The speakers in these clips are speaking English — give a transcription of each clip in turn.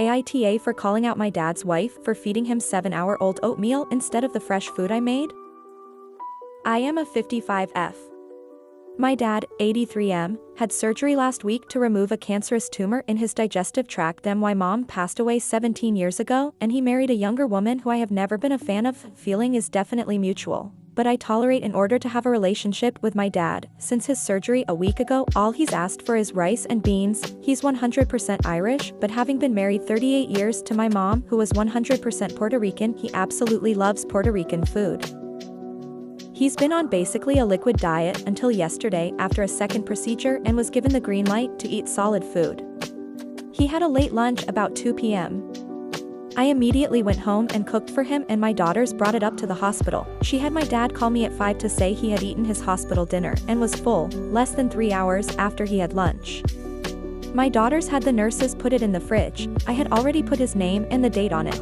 AITA for calling out my dad's wife for feeding him 7-hour-old oatmeal instead of the fresh food I made? I am a 55F. My dad, 83M, had surgery last week to remove a cancerous tumor in his digestive tract. Then my mom passed away 17 years ago, and he married a younger woman who I have never been a fan of. Feeling is definitely mutual, but I tolerate in order to have a relationship with my dad. Since his surgery a week ago, all he's asked for is rice and beans. He's 100% Irish, but having been married 38 years to my mom, who was 100% Puerto Rican, he absolutely loves Puerto Rican food. He's been on basically a liquid diet until yesterday after a second procedure and was given the green light to eat solid food. He had a late lunch about 2 p.m. I immediately went home and cooked for him, and my daughters brought it up to the hospital. She had my dad call me at 5 to say he had eaten his hospital dinner and was full, less than 3 hours after he had lunch. My daughters had the nurses put it in the fridge. I had already put his name and the date on it.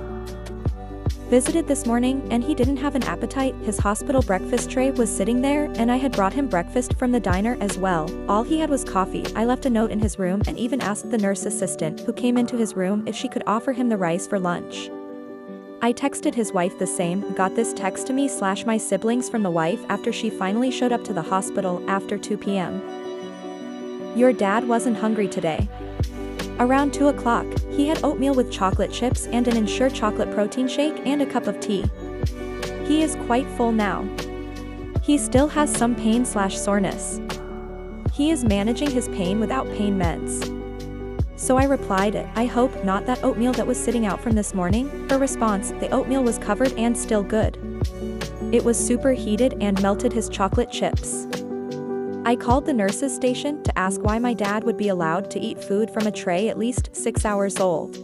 Visited this morning and he didn't have an appetite. His hospital breakfast tray was sitting there and I had brought him breakfast from the diner as well. All he had was coffee. I left a note in his room and even asked the nurse assistant who came into his room if she could offer him the rice for lunch. I texted his wife the same. Got this text to me/my siblings from the wife after she finally showed up to the hospital after 2 p.m. Your dad wasn't hungry today. Around 2 o'clock, he had oatmeal with chocolate chips and an Ensure chocolate protein shake and a cup of tea. He is quite full now. He still has some pain/soreness. He is managing his pain without pain meds. So I replied, I hope not that oatmeal that was sitting out from this morning. Her response, the oatmeal was covered and still good. It was super heated and melted his chocolate chips. I called the nurse's station to ask why my dad would be allowed to eat food from a tray at least 6 hours old.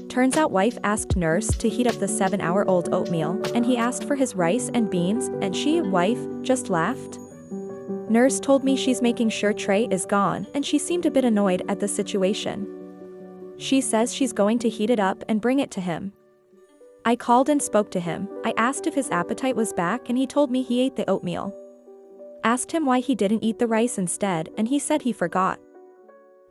Turns out wife asked nurse to heat up the 7-hour-old oatmeal, and he asked for his rice and beans, and she, wife, just laughed. Nurse told me she's making sure tray is gone, and she seemed a bit annoyed at the situation. She says she's going to heat it up and bring it to him. I called and spoke to him. I asked if his appetite was back and he told me he ate the oatmeal. Asked him why he didn't eat the rice instead, and he said he forgot.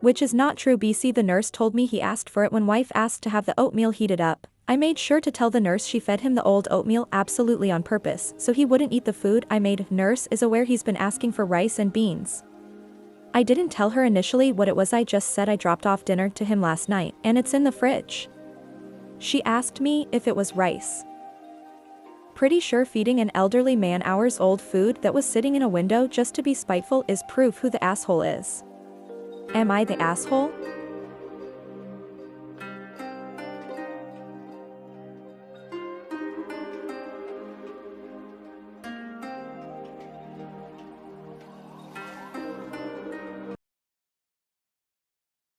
Which is not true. BC The nurse told me he asked for it when wife asked to have the oatmeal heated up. I made sure to tell the nurse she fed him the old oatmeal absolutely on purpose, so he wouldn't eat the food I made. Nurse is aware he's been asking for rice and beans. I didn't tell her initially what it was. I just said I dropped off dinner to him last night, and it's in the fridge. She asked me if it was rice. Pretty sure feeding an elderly man hours old food that was sitting in a window just to be spiteful is proof who the asshole is. Am I the asshole?